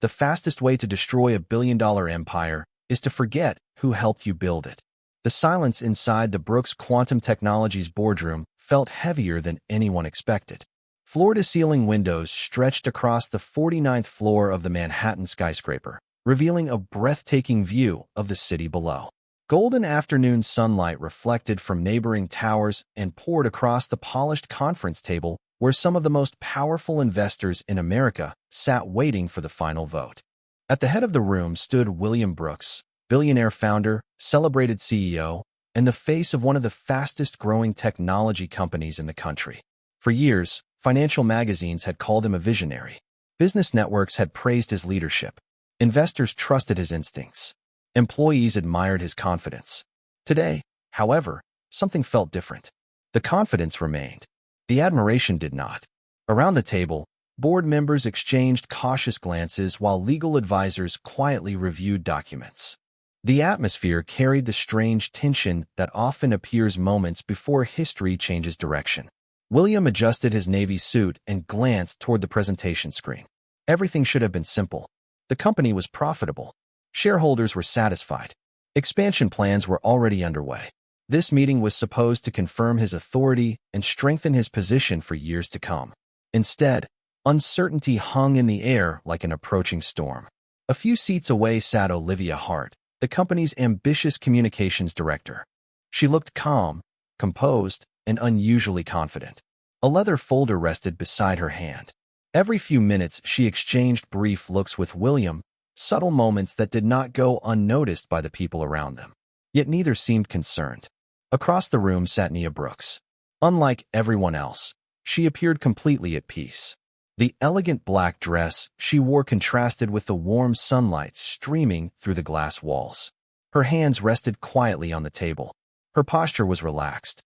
The fastest way to destroy a billion-dollar empire is to forget who helped you build it. The silence inside the Brooks Quantum Technologies boardroom felt heavier than anyone expected. Floor-to-ceiling windows stretched across the 49th floor of the Manhattan skyscraper, revealing a breathtaking view of the city below. Golden afternoon sunlight reflected from neighboring towers and poured across the polished conference table where some of the most powerful investors in America sat waiting for the final vote. At the head of the room stood William Brooks, billionaire founder, celebrated CEO, and the face of one of the fastest-growing technology companies in the country. For years, financial magazines had called him a visionary. Business networks had praised his leadership. Investors trusted his instincts. Employees admired his confidence. Today, however, something felt different. The confidence remained. The admiration did not. Around the table, board members exchanged cautious glances while legal advisors quietly reviewed documents. The atmosphere carried the strange tension that often appears moments before history changes direction. William adjusted his navy suit and glanced toward the presentation screen. Everything should have been simple. The company was profitable. Shareholders were satisfied. Expansion plans were already underway. This meeting was supposed to confirm his authority and strengthen his position for years to come. Instead, uncertainty hung in the air like an approaching storm. A few seats away sat Olivia Hart, the company's ambitious communications director. She looked calm, composed, and unusually confident. A leather folder rested beside her hand. Every few minutes, she exchanged brief looks with William, subtle moments that did not go unnoticed by the people around them. Yet neither seemed concerned. Across the room sat Nia Brooks. Unlike everyone else, she appeared completely at peace. The elegant black dress she wore contrasted with the warm sunlight streaming through the glass walls. Her hands rested quietly on the table. Her posture was relaxed.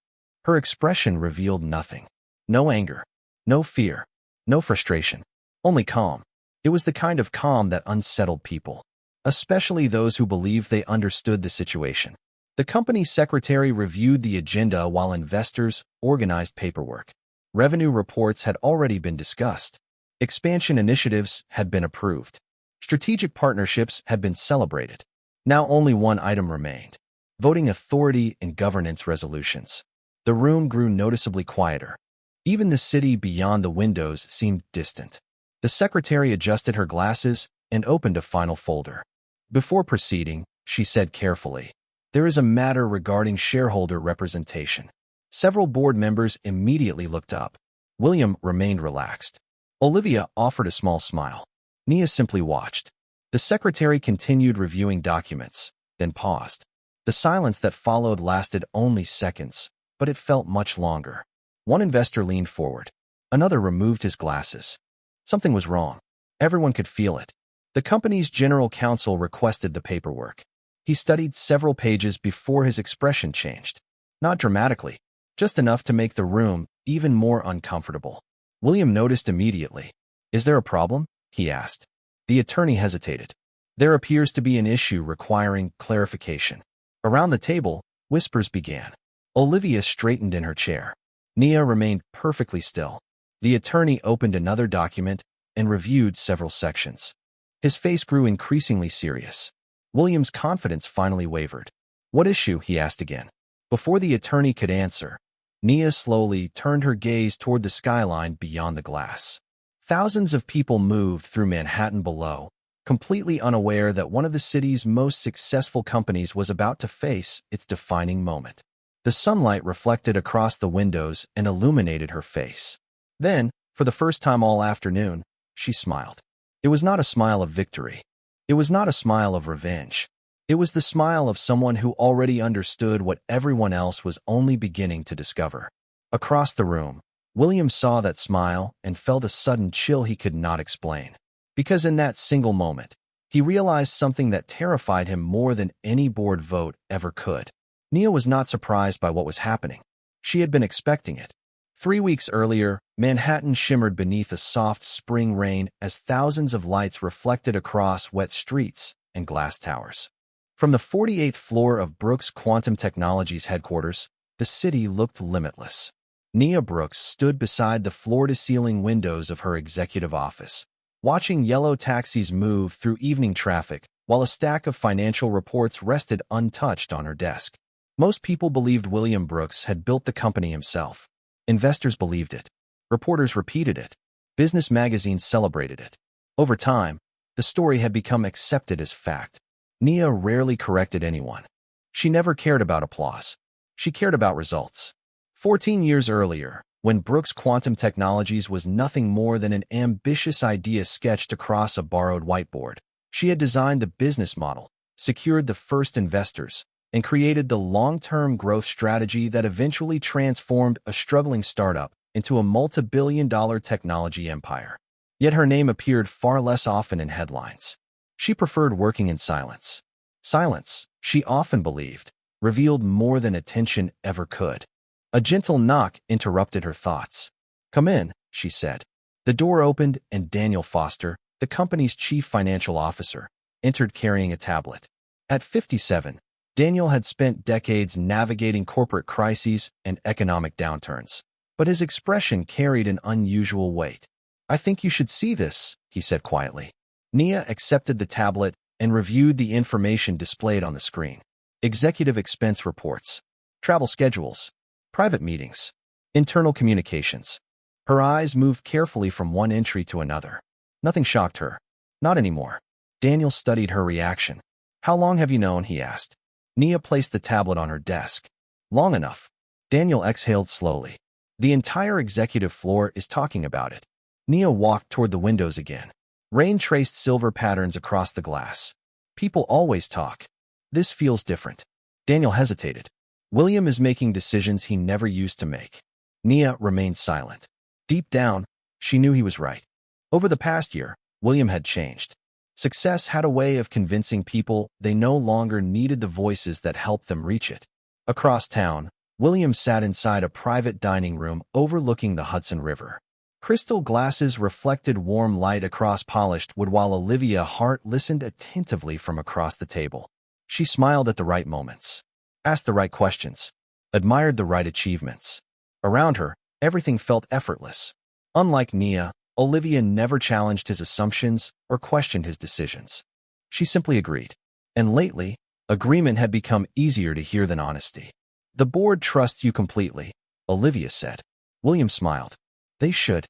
Her expression revealed nothing. No anger, no fear, no frustration, only calm. It was the kind of calm that unsettled people, especially those who believed they understood the situation. The company secretary reviewed the agenda while investors organized paperwork. Revenue reports had already been discussed. Expansion initiatives had been approved. Strategic partnerships had been celebrated. Now only one item remained: voting authority and governance resolutions. The room grew noticeably quieter. Even the city beyond the windows seemed distant. The secretary adjusted her glasses and opened a final folder. Before proceeding, she said carefully, "There is a matter regarding shareholder representation." Several board members immediately looked up. William remained relaxed. Olivia offered a small smile. Nia simply watched. The secretary continued reviewing documents, then paused. The silence that followed lasted only seconds, but it felt much longer. One investor leaned forward. Another removed his glasses. Something was wrong. Everyone could feel it. The company's general counsel requested the paperwork. He studied several pages before his expression changed. Not dramatically, just enough to make the room even more uncomfortable. William noticed immediately. "Is there a problem?" he asked. The attorney hesitated. "There appears to be an issue requiring clarification." Around the table, whispers began. Olivia straightened in her chair. Nia remained perfectly still. The attorney opened another document and reviewed several sections. His face grew increasingly serious. William's confidence finally wavered. "What issue?" he asked again. Before the attorney could answer, Nia slowly turned her gaze toward the skyline beyond the glass. Thousands of people moved through Manhattan below, completely unaware that one of the city's most successful companies was about to face its defining moment. The sunlight reflected across the windows and illuminated her face. Then, for the first time all afternoon, she smiled. It was not a smile of victory. It was not a smile of revenge. It was the smile of someone who already understood what everyone else was only beginning to discover. Across the room, William saw that smile and felt a sudden chill he could not explain. Because in that single moment, he realized something that terrified him more than any board vote ever could. Nia was not surprised by what was happening. She had been expecting it. 3 weeks earlier, Manhattan shimmered beneath a soft spring rain as thousands of lights reflected across wet streets and glass towers. From the 48th floor of Brooks Quantum Technologies headquarters, the city looked limitless. Nia Brooks stood beside the floor-to-ceiling windows of her executive office. watching yellow taxis move through evening traffic while a stack of financial reports rested untouched on her desk. Most people believed William Brooks had built the company himself. Investors believed it. Reporters repeated it. Business magazines celebrated it. Over time, the story had become accepted as fact. Nia rarely corrected anyone. She never cared about applause. She cared about results. 14 years earlier, when Brooks Quantum Technologies was nothing more than an ambitious idea sketched across a borrowed whiteboard, she had designed the business model, secured the first investors, and created the long-term growth strategy that eventually transformed a struggling startup into a multi-billion-dollar technology empire. Yet her name appeared far less often in headlines. She preferred working in silence. Silence, she often believed, revealed more than attention ever could. A gentle knock interrupted her thoughts. "Come in," she said. The door opened and Daniel Foster, the company's chief financial officer, entered carrying a tablet. At 57, Daniel had spent decades navigating corporate crises and economic downturns, but his expression carried an unusual weight. "I think you should see this," he said quietly. Nia accepted the tablet and reviewed the information displayed on the screen. Executive expense reports, travel schedules, private meetings, internal communications. Her eyes moved carefully from one entry to another. Nothing shocked her. Not anymore. Daniel studied her reaction. "How long have you known?" he asked. Nia placed the tablet on her desk. "Long enough." Daniel exhaled slowly. "The entire executive floor is talking about it." Nia walked toward the windows again. Rain traced silver patterns across the glass. "People always talk. This feels different." Daniel hesitated. "William is making decisions he never used to make." Nia remained silent. Deep down, she knew he was right. Over the past year, William had changed. Success had a way of convincing people they no longer needed the voices that helped them reach it. Across town, William sat inside a private dining room overlooking the Hudson River. Crystal glasses reflected warm light across polished wood while Olivia Hart listened attentively from across the table. She smiled at the right moments, asked the right questions, admired the right achievements. Around her, everything felt effortless. Unlike Nia, Olivia never challenged his assumptions or questioned his decisions. She simply agreed. And lately, agreement had become easier to hear than honesty. "The board trusts you completely," Olivia said. William smiled. "They should.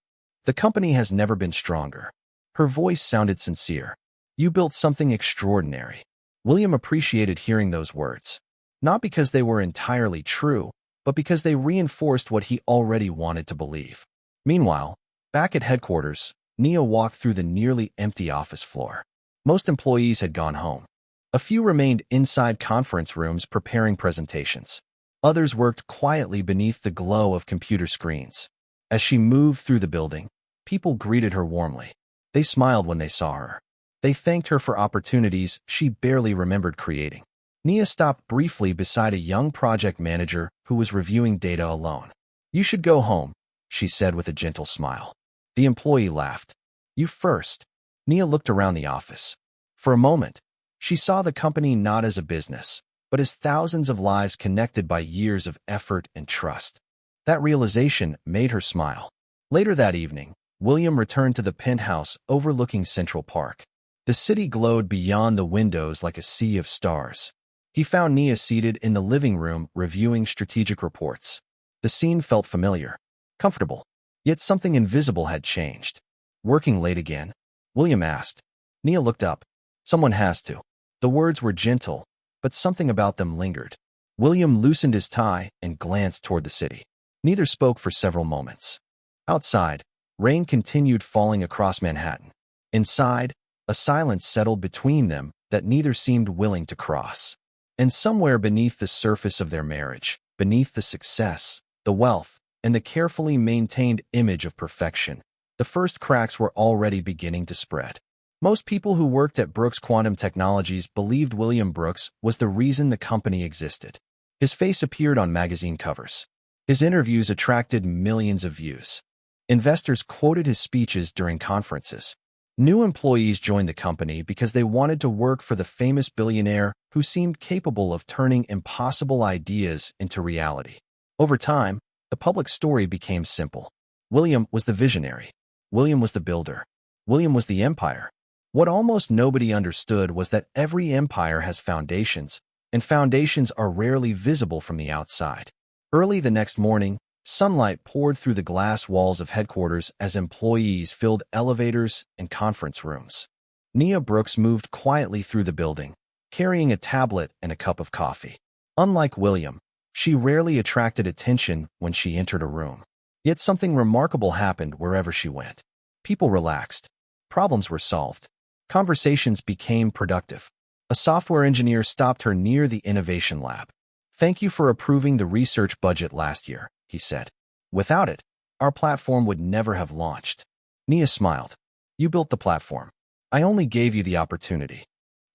The company has never been stronger." Her voice sounded sincere. "You built something extraordinary." William appreciated hearing those words. Not because they were entirely true, but because they reinforced what he already wanted to believe. Meanwhile, back at headquarters, Nia walked through the nearly empty office floor. Most employees had gone home. A few remained inside conference rooms preparing presentations. Others worked quietly beneath the glow of computer screens. As she moved through the building, people greeted her warmly. They smiled when they saw her. They thanked her for opportunities she barely remembered creating. Nia stopped briefly beside a young project manager who was reviewing data alone. "You should go home," she said with a gentle smile. The employee laughed. "You first." Nia looked around the office. For a moment, she saw the company not as a business, but as thousands of lives connected by years of effort and trust. That realization made her smile. Later that evening, William returned to the penthouse overlooking Central Park. The city glowed beyond the windows like a sea of stars. He found Nia seated in the living room reviewing strategic reports. The scene felt familiar, comfortable, yet something invisible had changed. "Working late again?" William asked. Nia looked up. "Someone has to." The words were gentle, but something about them lingered. William loosened his tie and glanced toward the city. Neither spoke for several moments. Outside, rain continued falling across Manhattan. Inside, a silence settled between them that neither seemed willing to cross. And somewhere beneath the surface of their marriage, beneath the success, the wealth, and the carefully maintained image of perfection, the first cracks were already beginning to spread. Most people who worked at Brooks Quantum Technologies believed William Brooks was the reason the company existed. His face appeared on magazine covers. His interviews attracted millions of views. Investors quoted his speeches during conferences. New employees joined the company because they wanted to work for the famous billionaire who seemed capable of turning impossible ideas into reality. Over time, the public story became simple. William was the visionary. William was the builder. William was the empire. What almost nobody understood was that every empire has foundations, and foundations are rarely visible from the outside. Early the next morning, sunlight poured through the glass walls of headquarters as employees filled elevators and conference rooms. Nia Brooks moved quietly through the building, carrying a tablet and a cup of coffee. Unlike William, she rarely attracted attention when she entered a room. Yet something remarkable happened wherever she went. People relaxed. Problems were solved. Conversations became productive. A software engineer stopped her near the innovation lab. "Thank you for approving the research budget last year," he said. "Without it, our platform would never have launched." Nia smiled. "You built the platform. I only gave you the opportunity."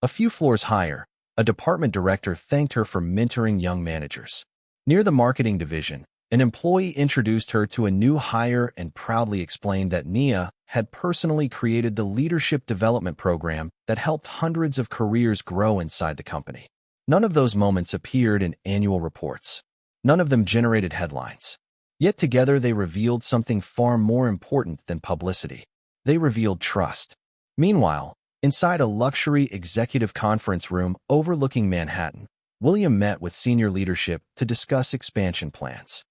A few floors higher, a department director thanked her for mentoring young managers. Near the marketing division, an employee introduced her to a new hire and proudly explained that Nia had personally created the leadership development program that helped hundreds of careers grow inside the company. None of those moments appeared in annual reports. None of them generated headlines. Yet together they revealed something far more important than publicity. They revealed trust. Meanwhile, inside a luxury executive conference room overlooking Manhattan, William met with senior leadership to discuss expansion plans.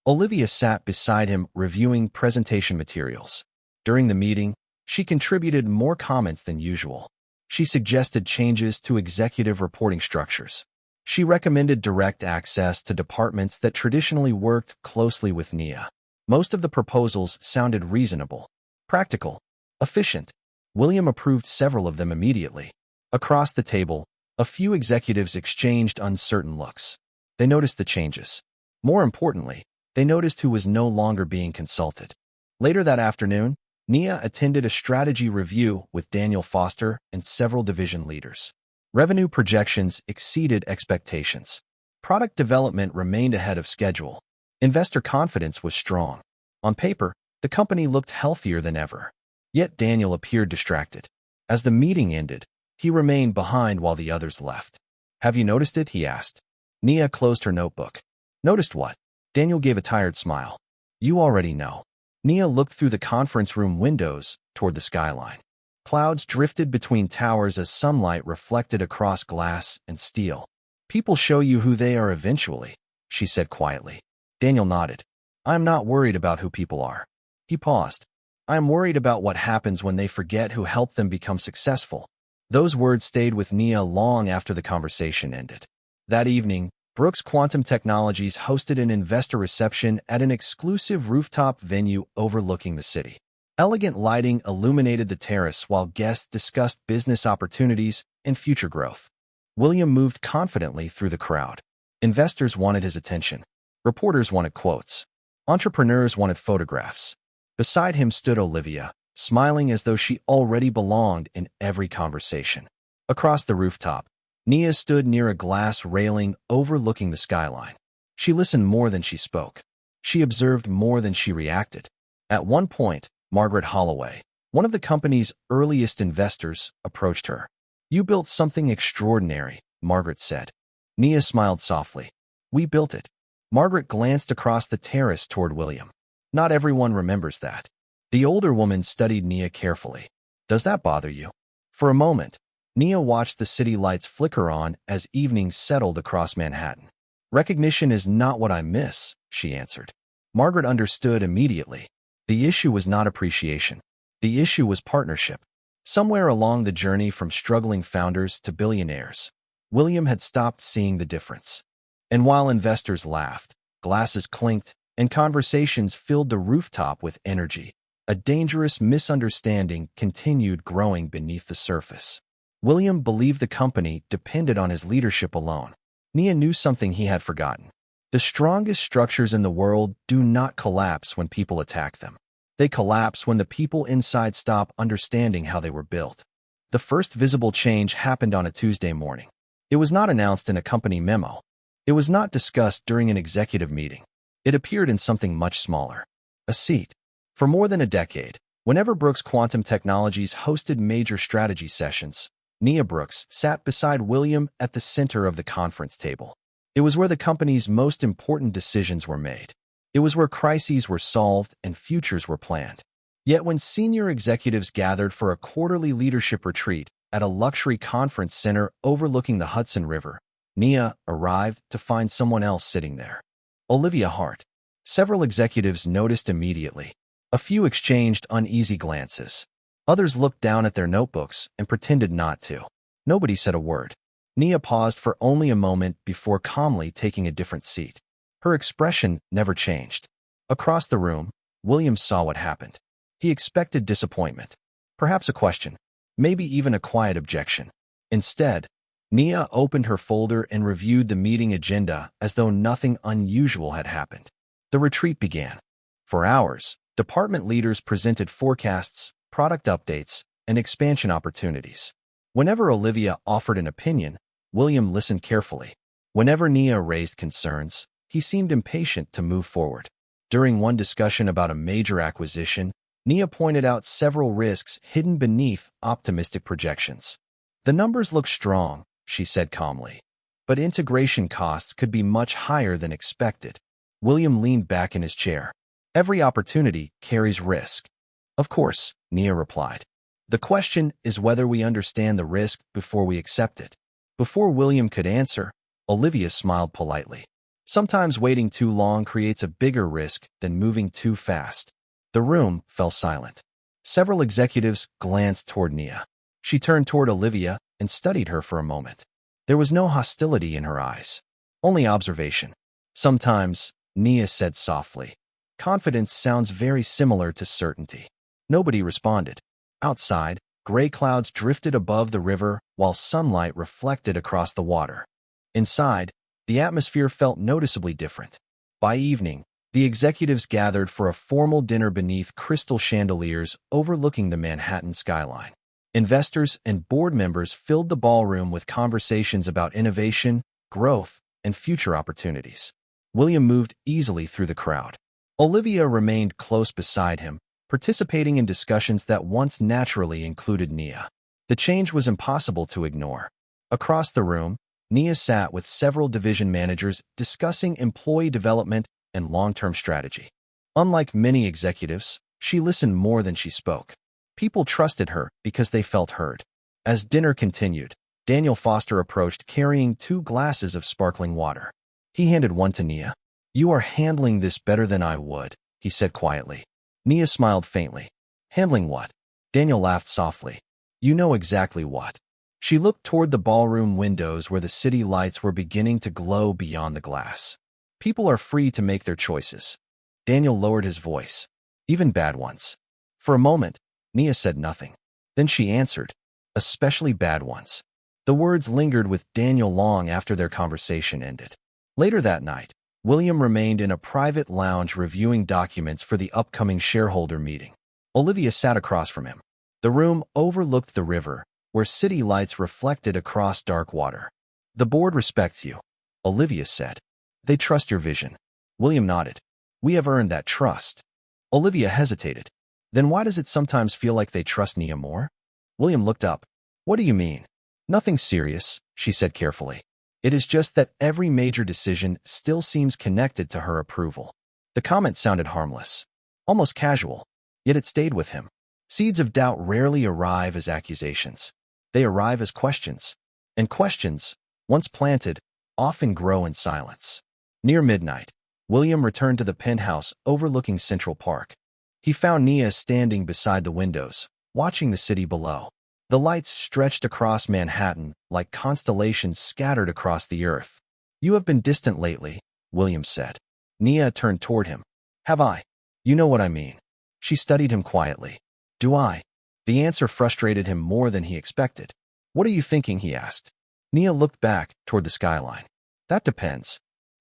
Olivia sat beside him reviewing presentation materials. During the meeting, she contributed more comments than usual. She suggested changes to executive reporting structures. She recommended direct access to departments that traditionally worked closely with Nia. Most of the proposals sounded reasonable, practical, efficient. William approved several of them immediately. Across the table, a few executives exchanged uncertain looks. They noticed the changes. More importantly, they noticed who was no longer being consulted. Later that afternoon, Nia attended a strategy review with Daniel Foster and several division leaders. Revenue projections exceeded expectations. Product development remained ahead of schedule. Investor confidence was strong. On paper, the company looked healthier than ever. Yet Daniel appeared distracted. As the meeting ended, he remained behind while the others left. "Have you noticed it?" he asked. Nia closed her notebook. "Noticed what?" Daniel gave a tired smile. "You already know." Nia looked through the conference room windows toward the skyline. Clouds drifted between towers as sunlight reflected across glass and steel. "People show you who they are eventually," she said quietly. Daniel nodded. "I am not worried about who people are." He paused. "I am worried about what happens when they forget who helped them become successful." Those words stayed with Nia long after the conversation ended. That evening, Brooks Quantum Technologies hosted an investor reception at an exclusive rooftop venue overlooking the city. Elegant lighting illuminated the terrace while guests discussed business opportunities and future growth. William moved confidently through the crowd. Investors wanted his attention. Reporters wanted quotes. Entrepreneurs wanted photographs. Beside him stood Olivia, smiling as though she already belonged in every conversation. Across the rooftop, Nia stood near a glass railing overlooking the skyline. She listened more than she spoke. She observed more than she reacted. At one point, Margaret Holloway, one of the company's earliest investors, approached her. "You built something extraordinary," Margaret said. Nia smiled softly. "We built it." Margaret glanced across the terrace toward William. "Not everyone remembers that." The older woman studied Nia carefully. "Does that bother you?" For a moment, Nia watched the city lights flicker on as evening settled across Manhattan. "Recognition is not what I miss," she answered. Margaret understood immediately. The issue was not appreciation. The issue was partnership. Somewhere along the journey from struggling founders to billionaires, William had stopped seeing the difference. And while investors laughed, glasses clinked, and conversations filled the rooftop with energy, a dangerous misunderstanding continued growing beneath the surface. William believed the company depended on his leadership alone. Nia knew something he had forgotten. The strongest structures in the world do not collapse when people attack them. They collapse when the people inside stop understanding how they were built. The first visible change happened on a Tuesday morning. It was not announced in a company memo. It was not discussed during an executive meeting. It appeared in something much smaller. A seat. For more than a decade, whenever Brooks Quantum Technologies hosted major strategy sessions, Nia Brooks sat beside William at the center of the conference table. It was where the company's most important decisions were made. It was where crises were solved and futures were planned. Yet when senior executives gathered for a quarterly leadership retreat at a luxury conference center overlooking the Hudson River, Nia arrived to find someone else sitting there. Olivia Hart. Several executives noticed immediately. A few exchanged uneasy glances. Others looked down at their notebooks and pretended not to. Nobody said a word. Nia paused for only a moment before calmly taking a different seat. Her expression never changed. Across the room, William saw what happened. He expected disappointment, perhaps a question, maybe even a quiet objection. Instead, Nia opened her folder and reviewed the meeting agenda as though nothing unusual had happened. The retreat began. For hours, department leaders presented forecasts, product updates, and expansion opportunities. Whenever Olivia offered an opinion, William listened carefully. Whenever Nia raised concerns, he seemed impatient to move forward. During one discussion about a major acquisition, Nia pointed out several risks hidden beneath optimistic projections. The numbers look strong, she said calmly, but integration costs could be much higher than expected. William leaned back in his chair. Every opportunity carries risk. Of course, Nia replied. The question is whether we understand the risk before we accept it. Before William could answer, Olivia smiled politely. Sometimes waiting too long creates a bigger risk than moving too fast. The room fell silent. Several executives glanced toward Nia. She turned toward Olivia and studied her for a moment. There was no hostility in her eyes, only observation. Sometimes, Nia said softly, confidence sounds very similar to certainty. Nobody responded. Outside, gray clouds drifted above the river while sunlight reflected across the water. Inside, the atmosphere felt noticeably different. By evening, the executives gathered for a formal dinner beneath crystal chandeliers overlooking the Manhattan skyline. Investors and board members filled the ballroom with conversations about innovation, growth, and future opportunities. William moved easily through the crowd. Olivia remained close beside him, participating in discussions that once naturally included Nia. The change was impossible to ignore. Across the room, Nia sat with several division managers discussing employee development and long-term strategy. Unlike many executives, she listened more than she spoke. People trusted her because they felt heard. As dinner continued, Daniel Foster approached carrying 2 glasses of sparkling water. He handed one to Nia. "You are handling this better than I would," he said quietly. Nia smiled faintly. "Handling what?" Daniel laughed softly. "You know exactly what." She looked toward the ballroom windows where the city lights were beginning to glow beyond the glass. "People are free to make their choices." Daniel lowered his voice. "Even bad ones." For a moment, Nia said nothing. Then she answered, "Especially bad ones." The words lingered with Daniel long after their conversation ended. Later that night, William remained in a private lounge reviewing documents for the upcoming shareholder meeting. Olivia sat across from him. The room overlooked the river, where city lights reflected across dark water. "The board respects you," Olivia said. "They trust your vision." William nodded. "We have earned that trust." Olivia hesitated. "Then why does it sometimes feel like they trust Nia more?" William looked up. "What do you mean?" "Nothing serious," she said carefully. "It is just that every major decision still seems connected to her approval." The comment sounded harmless, almost casual, yet it stayed with him. Seeds of doubt rarely arrive as accusations. They arrive as questions. And questions, once planted, often grow in silence. Near midnight, William returned to the penthouse overlooking Central Park. He found Nia standing beside the windows, watching the city below. The lights stretched across Manhattan like constellations scattered across the earth. "You have been distant lately," William said. Nia turned toward him. "Have I? You know what I mean." She studied him quietly. "Do I?" The answer frustrated him more than he expected. "What are you thinking?" he asked. Nia looked back toward the skyline. "That depends."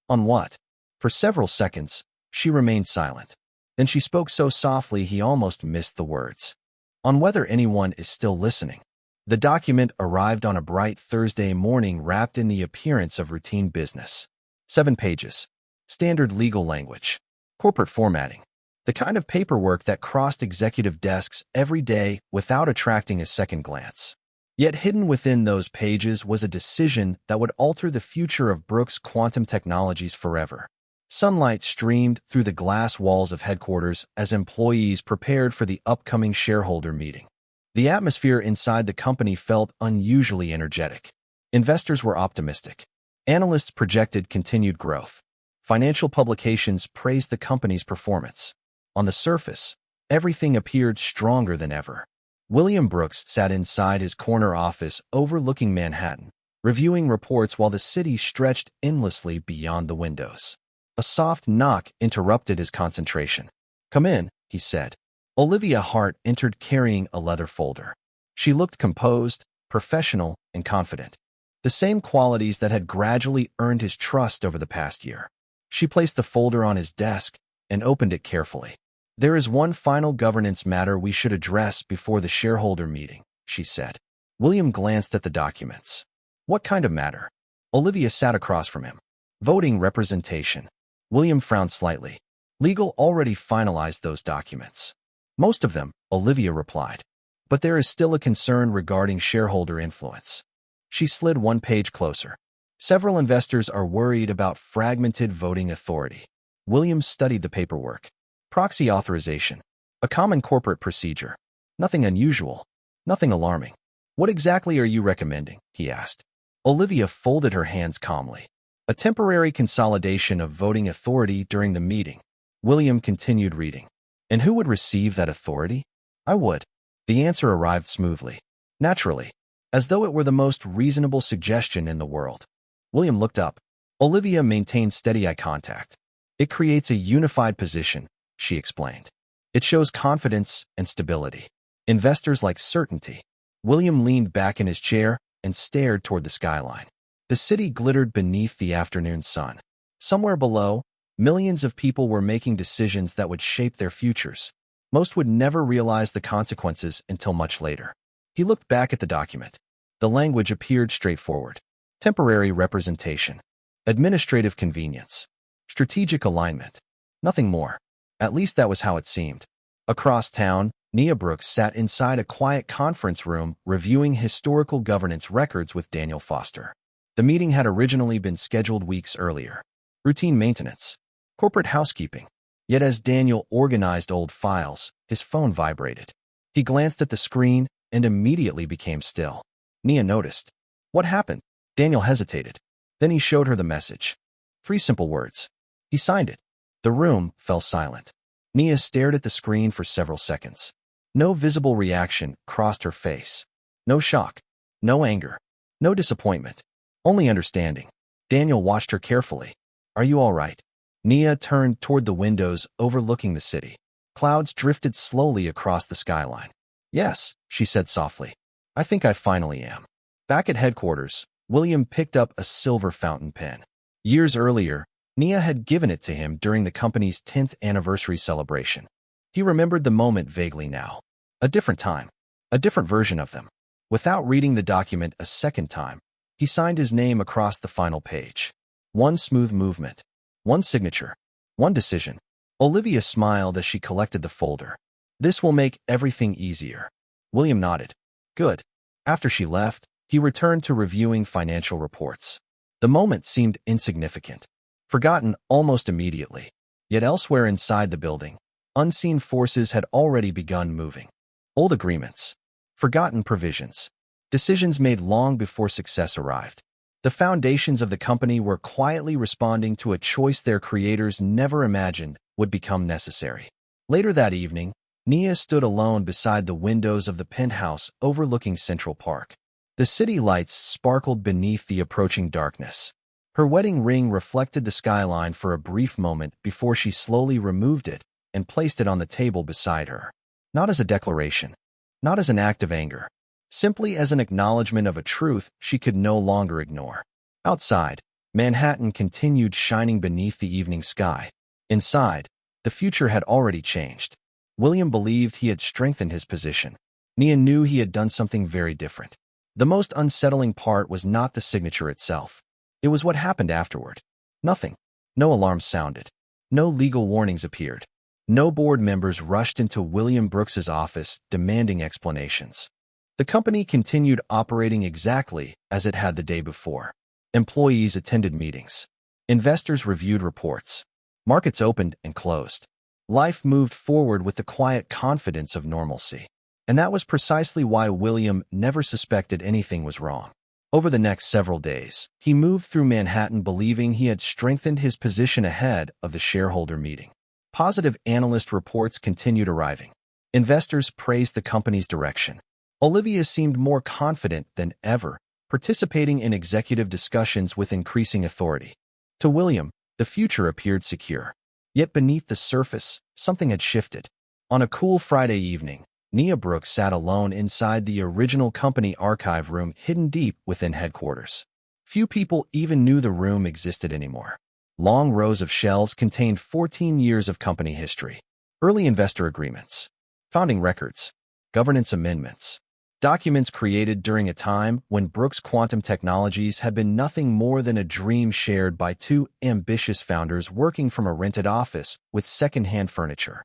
"On what?" For several seconds, she remained silent. Then she spoke so softly he almost missed the words. "On whether anyone is still listening." The document arrived on a bright Thursday morning wrapped in the appearance of routine business. 7 pages. Standard legal language. Corporate formatting. The kind of paperwork that crossed executive desks every day without attracting a second glance. Yet hidden within those pages was a decision that would alter the future of Brooks Quantum Technologies forever. Sunlight streamed through the glass walls of headquarters as employees prepared for the upcoming shareholder meeting. The atmosphere inside the company felt unusually energetic. Investors were optimistic. Analysts projected continued growth. Financial publications praised the company's performance. On the surface, everything appeared stronger than ever. William Brooks sat inside his corner office overlooking Manhattan, reviewing reports while the city stretched endlessly beyond the windows. A soft knock interrupted his concentration. "Come in," he said. Olivia Hart entered carrying a leather folder. She looked composed, professional, and confident. The same qualities that had gradually earned his trust over the past year. She placed the folder on his desk and opened it carefully. "There is one final governance matter we should address before the shareholder meeting," she said. William glanced at the documents. "What kind of matter?" Olivia sat across from him. "Voting representation." William frowned slightly. "Legal already finalized those documents." "Most of them," Olivia replied. "But there is still a concern regarding shareholder influence." She slid one page closer. "Several investors are worried about fragmented voting authority." William studied the paperwork. "Proxy authorization. A common corporate procedure. Nothing unusual. Nothing alarming." "What exactly are you recommending?" he asked. Olivia folded her hands calmly. "A temporary consolidation of voting authority during the meeting." William continued reading. "And who would receive that authority?" "I would." The answer arrived smoothly. Naturally, as though it were the most reasonable suggestion in the world. William looked up. Olivia maintained steady eye contact. "It creates a unified position," she explained. "It shows confidence and stability. Investors like certainty." William leaned back in his chair and stared toward the skyline. The city glittered beneath the afternoon sun. Somewhere below, millions of people were making decisions that would shape their futures. Most would never realize the consequences until much later. He looked back at the document. The language appeared straightforward. Temporary representation. Administrative convenience. Strategic alignment. Nothing more. At least that was how it seemed. Across town, Nia Brooks sat inside a quiet conference room reviewing historical governance records with Daniel Foster. The meeting had originally been scheduled weeks earlier. Routine maintenance. Corporate housekeeping. Yet as Daniel organized old files, his phone vibrated. He glanced at the screen and immediately became still. Nia noticed. "What happened?" Daniel hesitated. Then he showed her the message. 3 simple words. He signed it. The room fell silent. Nia stared at the screen for several seconds. No visible reaction crossed her face. No shock. No anger. No disappointment. Only understanding. Daniel watched her carefully. "Are you all right?" Nia turned toward the windows overlooking the city. Clouds drifted slowly across the skyline. "Yes," she said softly. "I think I finally am." Back at headquarters, William picked up a silver fountain pen. Years earlier, Nia had given it to him during the company's 10th anniversary celebration. He remembered the moment vaguely now. A different time. A different version of them. Without reading the document a second time, he signed his name across the final page. One smooth movement. One signature. One decision. Olivia smiled as she collected the folder. "This will make everything easier." William nodded. "Good." After she left, he returned to reviewing financial reports. The moment seemed insignificant, forgotten almost immediately. Yet elsewhere inside the building, unseen forces had already begun moving. Old agreements. Forgotten provisions. Decisions made long before success arrived. The foundations of the company were quietly responding to a choice their creators never imagined would become necessary. Later that evening, Nia stood alone beside the windows of the penthouse overlooking Central Park. The city lights sparkled beneath the approaching darkness. Her wedding ring reflected the skyline for a brief moment before she slowly removed it and placed it on the table beside her. Not as a declaration. Not as an act of anger. Simply as an acknowledgement of a truth she could no longer ignore. Outside, Manhattan continued shining beneath the evening sky. Inside, the future had already changed. William believed he had strengthened his position. Nia knew he had done something very different. The most unsettling part was not the signature itself. It was what happened afterward. Nothing. No alarms sounded. No legal warnings appeared. No board members rushed into William Brooks's office demanding explanations. The company continued operating exactly as it had the day before. Employees attended meetings. Investors reviewed reports. Markets opened and closed. Life moved forward with the quiet confidence of normalcy. And that was precisely why William never suspected anything was wrong. Over the next several days, he moved through Manhattan believing he had strengthened his position ahead of the shareholder meeting. Positive analyst reports continued arriving. Investors praised the company's direction. Olivia seemed more confident than ever, participating in executive discussions with increasing authority. To William, the future appeared secure. Yet beneath the surface, something had shifted. On a cool Friday evening, Nia Brooks sat alone inside the original company archive room hidden deep within headquarters. Few people even knew the room existed anymore. Long rows of shelves contained 14 years of company history, early investor agreements, founding records, governance amendments, documents created during a time when Brooks Quantum Technologies had been nothing more than a dream shared by two ambitious founders working from a rented office with second-hand furniture.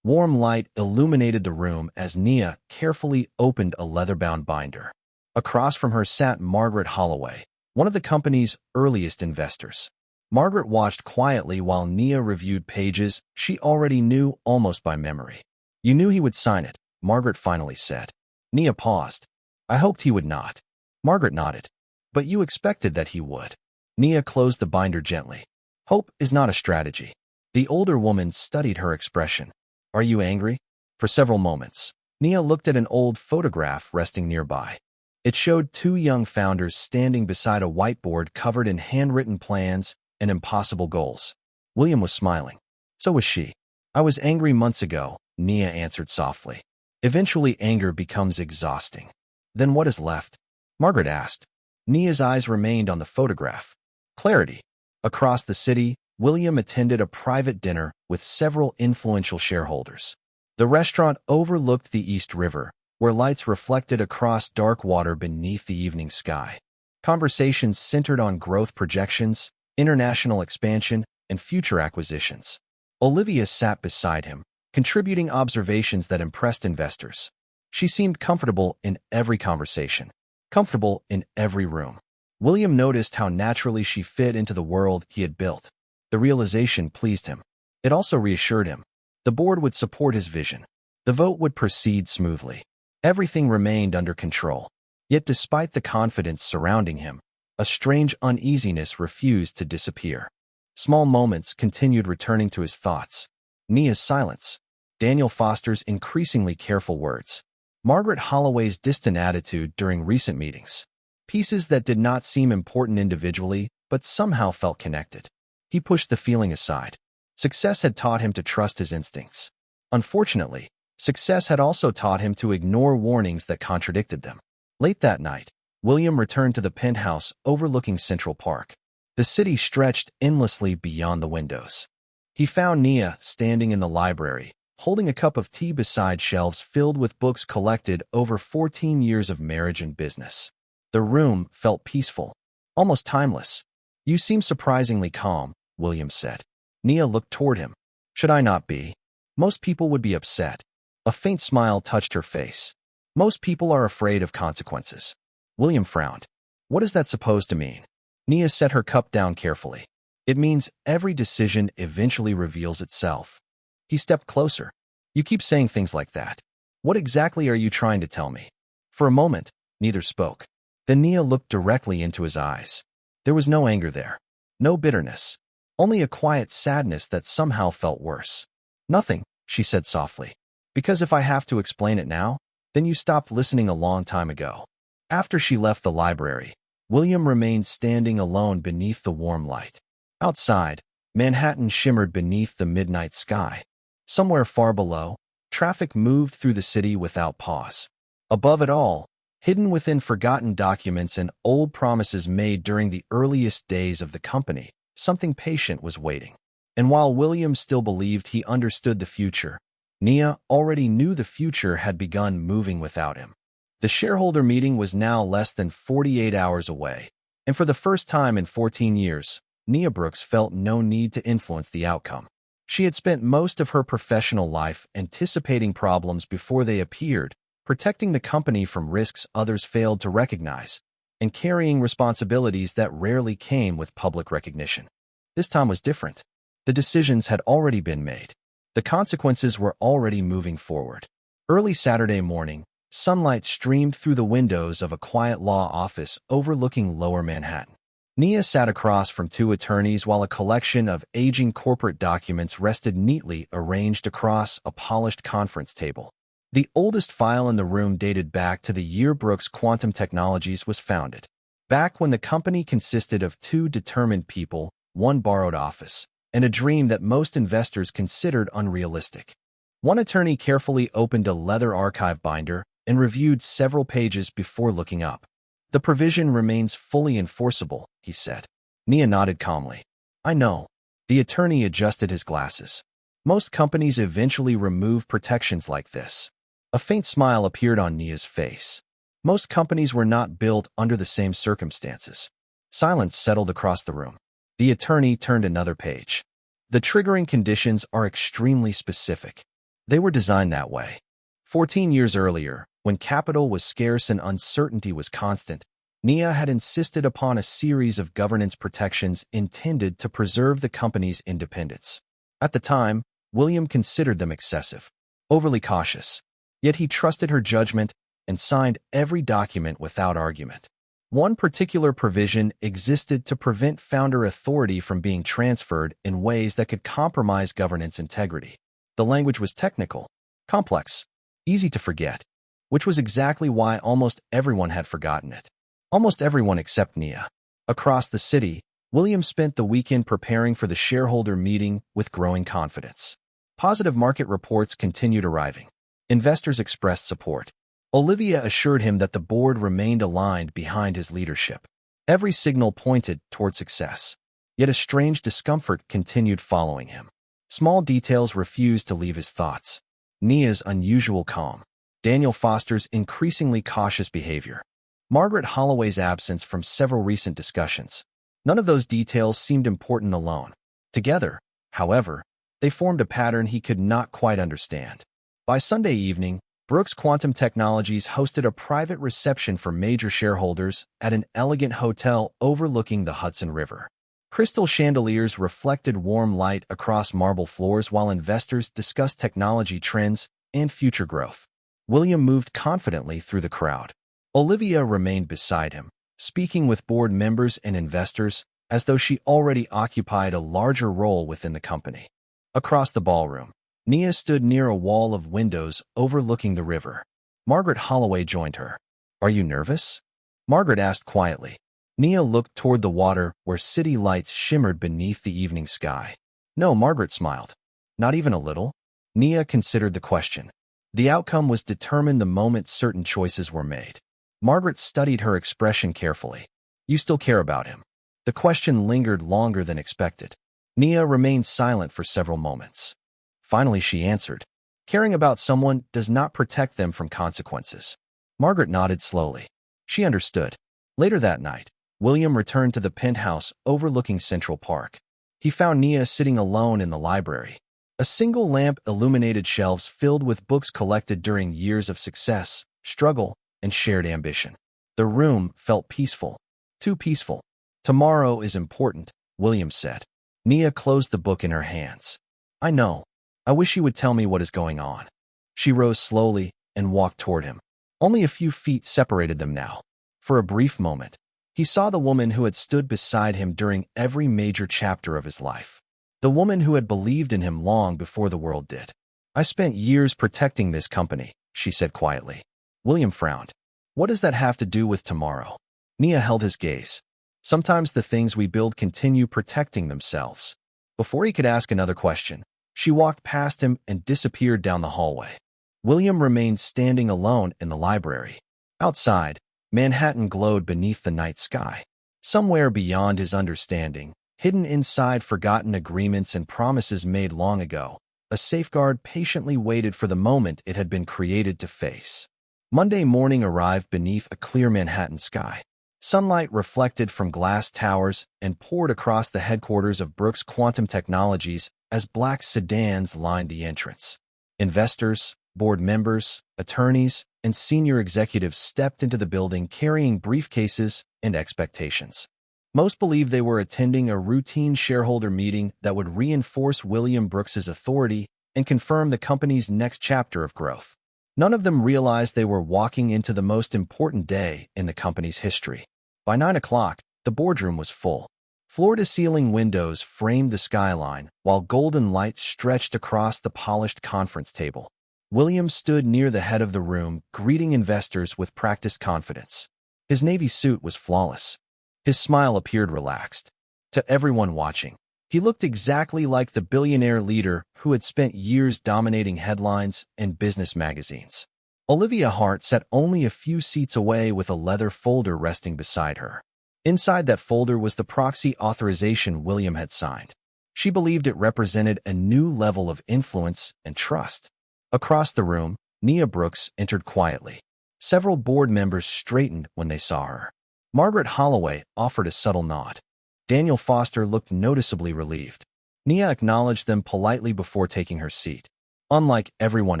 Warm light illuminated the room as Nia carefully opened a leather-bound binder. Across from her sat Margaret Holloway, one of the company's earliest investors. Margaret watched quietly while Nia reviewed pages she already knew almost by memory. "You knew he would sign it," Margaret finally said. Nia paused. "I hoped he would not." Margaret nodded. "But you expected that he would." Nia closed the binder gently. "Hope is not a strategy." The older woman studied her expression. "Are you angry?" For several moments, Nia looked at an old photograph resting nearby. It showed two young founders standing beside a whiteboard covered in handwritten plans and impossible goals. William was smiling. So was she. "I was angry months ago," Nia answered softly. "Eventually anger becomes exhausting." "Then what is left?" Margaret asked. Nia's eyes remained on the photograph. Clarity. Across the city, William attended a private dinner with several influential shareholders. The restaurant overlooked the East River, where lights reflected across dark water beneath the evening sky. Conversations centered on growth projections, international expansion, and future acquisitions. Olivia sat beside him, contributing observations that impressed investors. She seemed comfortable in every conversation, comfortable in every room. William noticed how naturally she fit into the world he had built. The realization pleased him. It also reassured him. The board would support his vision. The vote would proceed smoothly. Everything remained under control. Yet despite the confidence surrounding him, a strange uneasiness refused to disappear. Small moments continued returning to his thoughts. Nia's silence, Daniel Foster's increasingly careful words, Margaret Holloway's distant attitude during recent meetings. Pieces that did not seem important individually, but somehow felt connected. He pushed the feeling aside. Success had taught him to trust his instincts. Unfortunately, success had also taught him to ignore warnings that contradicted them. Late that night, William returned to the penthouse overlooking Central Park. The city stretched endlessly beyond the windows. He found Nia standing in the library, holding a cup of tea beside shelves filled with books collected over 14 years of marriage and business. The room felt peaceful, almost timeless. "You seem surprisingly calm," William said. Nia looked toward him. "Should I not be? Most people would be upset." A faint smile touched her face. "Most people are afraid of consequences." William frowned. "What is that supposed to mean?" Nia set her cup down carefully. "It means every decision eventually reveals itself." He stepped closer. "You keep saying things like that. What exactly are you trying to tell me?" For a moment, neither spoke. Then Nia looked directly into his eyes. There was no anger there, no bitterness, only a quiet sadness that somehow felt worse. "Nothing," she said softly. "Because if I have to explain it now, then you stopped listening a long time ago." After she left the library, William remained standing alone beneath the warm light. Outside, Manhattan shimmered beneath the midnight sky. Somewhere far below, traffic moved through the city without pause. Above it all, hidden within forgotten documents and old promises made during the earliest days of the company, something patient was waiting. And while William still believed he understood the future, Nia already knew the future had begun moving without him. The shareholder meeting was now less than 48 hours away, and for the first time in 14 years, Nia Brooks felt no need to influence the outcome. She had spent most of her professional life anticipating problems before they appeared, protecting the company from risks others failed to recognize, and carrying responsibilities that rarely came with public recognition. This time was different. The decisions had already been made. The consequences were already moving forward. Early Saturday morning, sunlight streamed through the windows of a quiet law office overlooking Lower Manhattan. Nia sat across from two attorneys while a collection of aging corporate documents rested neatly arranged across a polished conference table. The oldest file in the room dated back to the year Brooks Quantum Technologies was founded. Back when the company consisted of two determined people, one borrowed office, and a dream that most investors considered unrealistic. One attorney carefully opened a leather archive binder and reviewed several pages before looking up. "The provision remains fully enforceable," he said. Nia nodded calmly. "I know." The attorney adjusted his glasses. "Most companies eventually remove protections like this." A faint smile appeared on Nia's face. Most companies were not built under the same circumstances. Silence settled across the room. The attorney turned another page. "The triggering conditions are extremely specific. They were designed that way. 14 years earlier, when capital was scarce and uncertainty was constant, Nia had insisted upon a series of governance protections intended to preserve the company's independence. At the time, William considered them excessive, overly cautious. Yet he trusted her judgment and signed every document without argument. One particular provision existed to prevent founder authority from being transferred in ways that could compromise governance integrity. The language was technical, complex, easy to forget, which was exactly why almost everyone had forgotten it. Almost everyone except Nia. Across the city, William spent the weekend preparing for the shareholder meeting with growing confidence. Positive market reports continued arriving. Investors expressed support. Olivia assured him that the board remained aligned behind his leadership. Every signal pointed toward success. Yet a strange discomfort continued following him. Small details refused to leave his thoughts. Nia's unusual calm. Daniel Foster's increasingly cautious behavior. Margaret Holloway's absence from several recent discussions. None of those details seemed important alone. Together, however, they formed a pattern he could not quite understand. By Sunday evening, Brooks Quantum Technologies hosted a private reception for major shareholders at an elegant hotel overlooking the Hudson River. Crystal chandeliers reflected warm light across marble floors while investors discussed technology trends and future growth. William moved confidently through the crowd. Olivia remained beside him, speaking with board members and investors as though she already occupied a larger role within the company. Across the ballroom, Nia stood near a wall of windows overlooking the river. Margaret Holloway joined her. "Are you nervous?" Margaret asked quietly. Nia looked toward the water where city lights shimmered beneath the evening sky. "No," Margaret smiled. "Not even a little." Nia considered the question. The outcome was determined the moment certain choices were made. Margaret studied her expression carefully. "You still care about him?" The question lingered longer than expected. Nia remained silent for several moments. Finally, she answered, "Caring about someone does not protect them from consequences." Margaret nodded slowly. She understood. Later that night, William returned to the penthouse overlooking Central Park. He found Nia sitting alone in the library. A single lamp illuminated shelves filled with books collected during years of success, struggle, and shared ambition. The room felt peaceful. Too peaceful. "Tomorrow is important," William said. Nia closed the book in her hands. "I know. I wish you would tell me what is going on." She rose slowly and walked toward him. Only a few feet separated them now. For a brief moment, he saw the woman who had stood beside him during every major chapter of his life. The woman who had believed in him long before the world did. "I spent years protecting this company," she said quietly. William frowned. "What does that have to do with tomorrow?" Nia held his gaze. "Sometimes the things we build continue protecting themselves." Before he could ask another question, she walked past him and disappeared down the hallway. William remained standing alone in the library. Outside, Manhattan glowed beneath the night sky. Somewhere beyond his understanding, hidden inside forgotten agreements and promises made long ago, a safeguard patiently waited for the moment it had been created to face. Monday morning arrived beneath a clear Manhattan sky. Sunlight reflected from glass towers and poured across the headquarters of Brooks Quantum Technologies as black sedans lined the entrance. Investors, board members, attorneys, and senior executives stepped into the building carrying briefcases and expectations. Most believed they were attending a routine shareholder meeting that would reinforce William Brooks's authority and confirm the company's next chapter of growth. None of them realized they were walking into the most important day in the company's history. By 9 o'clock, the boardroom was full. Floor-to-ceiling windows framed the skyline, while golden lights stretched across the polished conference table. William stood near the head of the room, greeting investors with practiced confidence. His navy suit was flawless. His smile appeared relaxed. To everyone watching, he looked exactly like the billionaire leader who had spent years dominating headlines and business magazines. Olivia Hart sat only a few seats away with a leather folder resting beside her. Inside that folder was the proxy authorization William had signed. She believed it represented a new level of influence and trust. Across the room, Nia Brooks entered quietly. Several board members straightened when they saw her. Margaret Holloway offered a subtle nod. Daniel Foster looked noticeably relieved. Nia acknowledged them politely before taking her seat. Unlike everyone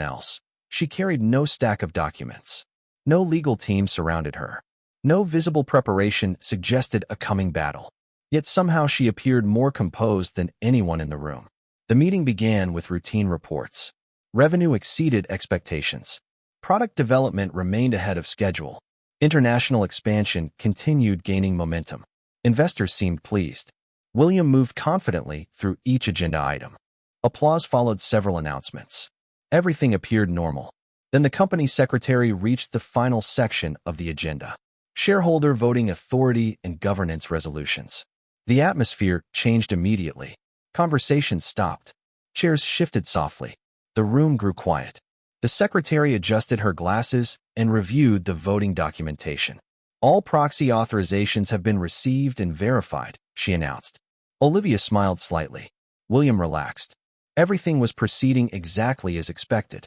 else, she carried no stack of documents. No legal team surrounded her. No visible preparation suggested a coming battle. Yet somehow she appeared more composed than anyone in the room. The meeting began with routine reports. Revenue exceeded expectations. Product development remained ahead of schedule. International expansion continued gaining momentum. Investors seemed pleased. William moved confidently through each agenda item. Applause followed several announcements. Everything appeared normal. Then the company secretary reached the final section of the agenda: shareholder voting authority and governance resolutions. The atmosphere changed immediately. Conversations stopped. Chairs shifted softly. The room grew quiet. The secretary adjusted her glasses and reviewed the voting documentation. All proxy authorizations have been received and verified, she announced. Olivia smiled slightly. William relaxed. Everything was proceeding exactly as expected.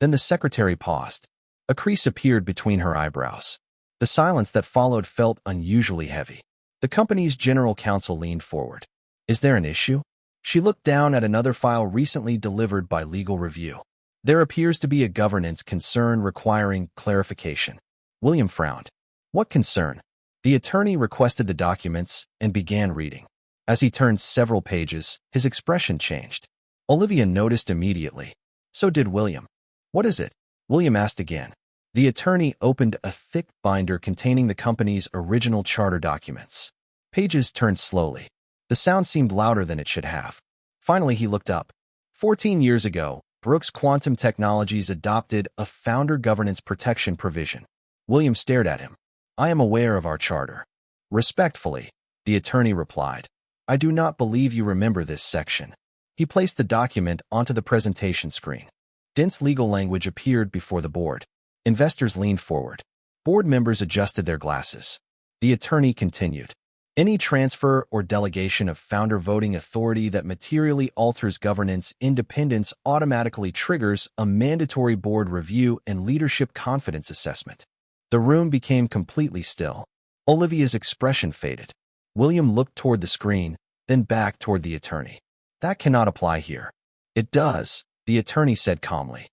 Then the secretary paused. A crease appeared between her eyebrows. The silence that followed felt unusually heavy. The company's general counsel leaned forward. Is there an issue? She looked down at another file recently delivered by Legal Review. There appears to be a governance concern requiring clarification. William frowned. What concern? The attorney requested the documents and began reading. As he turned several pages, his expression changed. Olivia noticed immediately. So did William. What is it? William asked again. The attorney opened a thick binder containing the company's original charter documents. Pages turned slowly. The sound seemed louder than it should have. Finally, he looked up. 14 years ago, Brooks Quantum Technologies adopted a founder governance protection provision. William stared at him. I am aware of our charter. Respectfully, the attorney replied. I do not believe you remember this section. He placed the document onto the presentation screen. Dense legal language appeared before the board. Investors leaned forward. Board members adjusted their glasses. The attorney continued. Any transfer or delegation of founder voting authority that materially alters governance independence automatically triggers a mandatory board review and leadership confidence assessment. The room became completely still. Olivia's expression faded. William looked toward the screen, then back toward the attorney. That cannot apply here. It does, the attorney said calmly.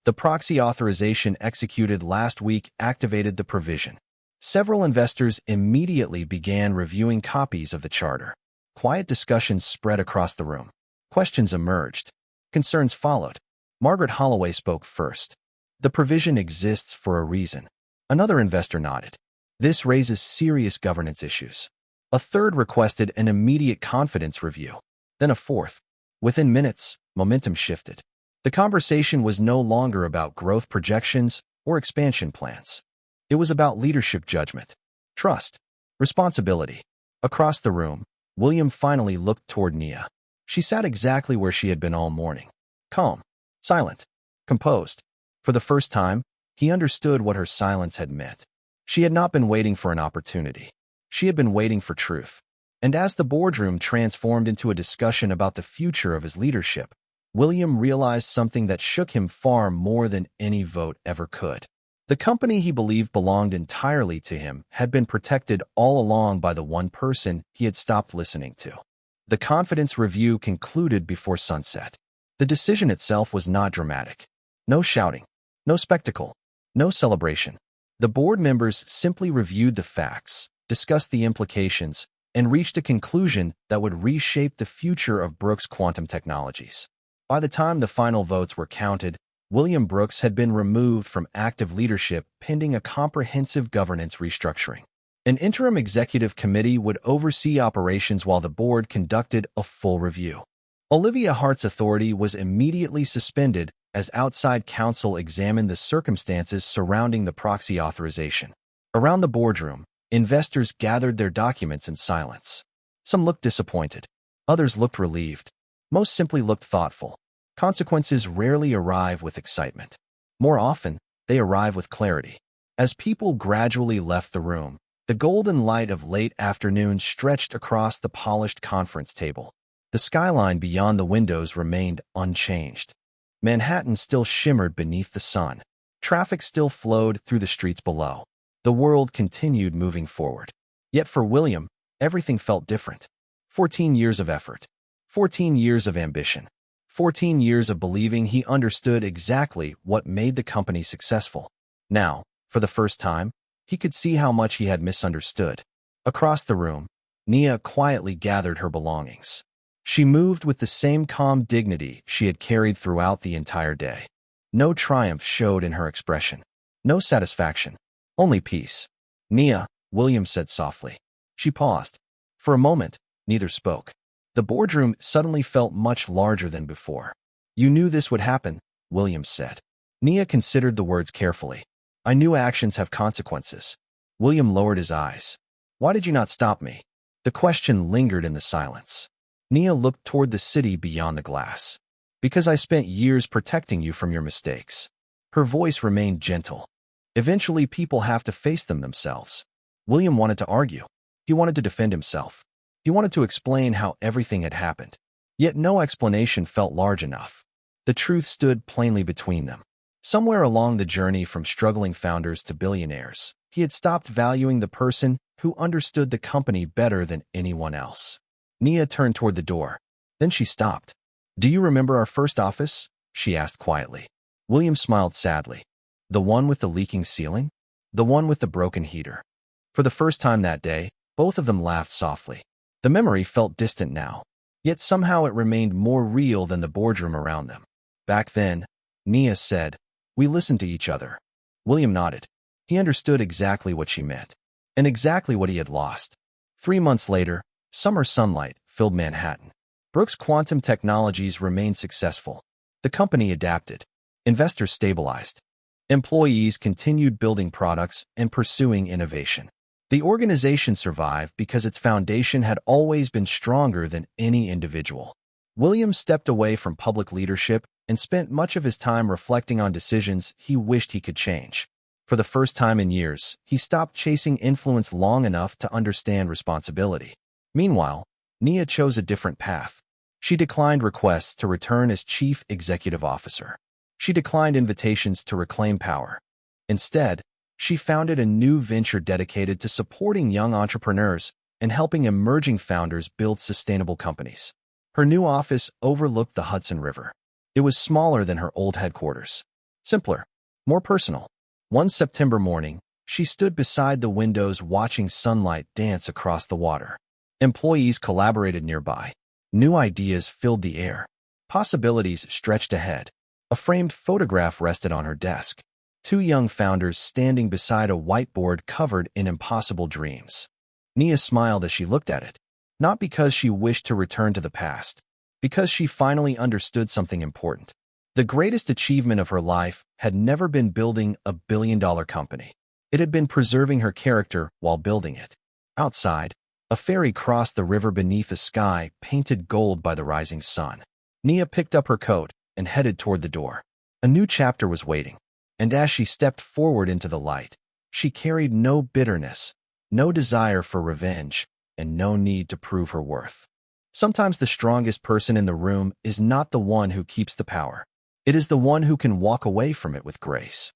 The proxy authorization executed last week activated the provision. Several investors immediately began reviewing copies of the charter. Quiet discussions spread across the room. Questions emerged. Concerns followed. Margaret Holloway spoke first. The provision exists for a reason. Another investor nodded. This raises serious governance issues. A third requested an immediate confidence review. Then a fourth. Within minutes, momentum shifted. The conversation was no longer about growth projections or expansion plans. It was about leadership judgment, trust, responsibility. Across the room, William finally looked toward Nia. She sat exactly where she had been all morning. Calm, silent, composed. For the first time, he understood what her silence had meant. She had not been waiting for an opportunity. She had been waiting for truth. And as the boardroom transformed into a discussion about the future of his leadership, William realized something that shook him far more than any vote ever could. The company he believed belonged entirely to him had been protected all along by the one person he had stopped listening to. The confidence review concluded before sunset. The decision itself was not dramatic. No shouting, no spectacle, no celebration. The board members simply reviewed the facts, discussed the implications, and reached a conclusion that would reshape the future of Brooks Quantum Technologies. By the time the final votes were counted, William Brooks had been removed from active leadership pending a comprehensive governance restructuring. An interim executive committee would oversee operations while the board conducted a full review. Olivia Hart's authority was immediately suspended as outside counsel examined the circumstances surrounding the Proxy authorization. Around the boardroom, investors gathered their documents in silence. Some looked disappointed. Others looked relieved. Most simply looked thoughtful. Consequences rarely arrive with excitement. More often, they arrive with clarity. As people gradually left the room, the golden light of late afternoon stretched across the polished conference table. The skyline beyond the windows remained unchanged. Manhattan still shimmered beneath the sun. Traffic still flowed through the streets below. The world continued moving forward. Yet for William, everything felt different. 14 years of effort. 14 years of ambition. 14 years of believing he understood exactly what made the company successful. Now, for the first time, he could see how much he had misunderstood. Across the room, Nia quietly gathered her belongings. She moved with the same calm dignity she had carried throughout the entire day. No triumph showed in her expression. No satisfaction. Only peace. "Nia," William said softly. She paused. For a moment, neither spoke. The boardroom suddenly felt much larger than before. "You knew this would happen," William said. Nia considered the words carefully. "I knew actions have consequences." William lowered his eyes. "Why did you not stop me?" The question lingered in the silence. Nia looked toward the city beyond the glass. "Because I spent years protecting you from your mistakes." Her voice remained gentle. "Eventually, people have to face them themselves." William wanted to argue. He wanted to defend himself. He wanted to explain how everything had happened. Yet no explanation felt large enough. The truth stood plainly between them. Somewhere along the journey from struggling founders to billionaires, he had stopped valuing the person who understood the company better than anyone else. Nia turned toward the door. Then she stopped. "Do you remember our first office?" she asked quietly. William smiled sadly. "The one with the leaking ceiling? The one with the broken heater?" For the first time that day, both of them laughed softly. The memory felt distant now, yet somehow it remained more real than the boardroom around them. "Back then," Nia said, "we listened to each other." William nodded. He understood exactly what she meant, and exactly what he had lost. 3 months later, summer sunlight filled Manhattan. Brooks Quantum Technologies remained successful. The company adapted. Investors stabilized. Employees continued building products and pursuing innovation. The organization survived because its foundation had always been stronger than any individual. William stepped away from public leadership and spent much of his time reflecting on decisions he wished he could change. For the first time in years, he stopped chasing influence long enough to understand responsibility. Meanwhile, Nia chose a different path. She declined requests to return as chief executive officer. She declined invitations to reclaim power. Instead, she founded a new venture dedicated to supporting young entrepreneurs and helping emerging founders build sustainable companies. Her new office overlooked the Hudson River. It was smaller than her old headquarters. Simpler, more personal. One September morning, she stood beside the windows watching sunlight dance across the water. Employees collaborated nearby. New ideas filled the air. Possibilities stretched ahead. A framed photograph rested on her desk. 2 young founders standing beside a whiteboard covered in impossible dreams. Nia smiled as she looked at it, not because she wished to return to the past, because she finally understood something important. The greatest achievement of her life had never been building a billion-dollar company. It had been preserving her character while building it. Outside, a ferry crossed the river beneath a sky painted gold by the rising sun. Nia picked up her coat and headed toward the door. A new chapter was waiting, and as she stepped forward into the light, she carried no bitterness, no desire for revenge, and no need to prove her worth. Sometimes the strongest person in the room is not the one who keeps the power. It is the one who can walk away from it with grace.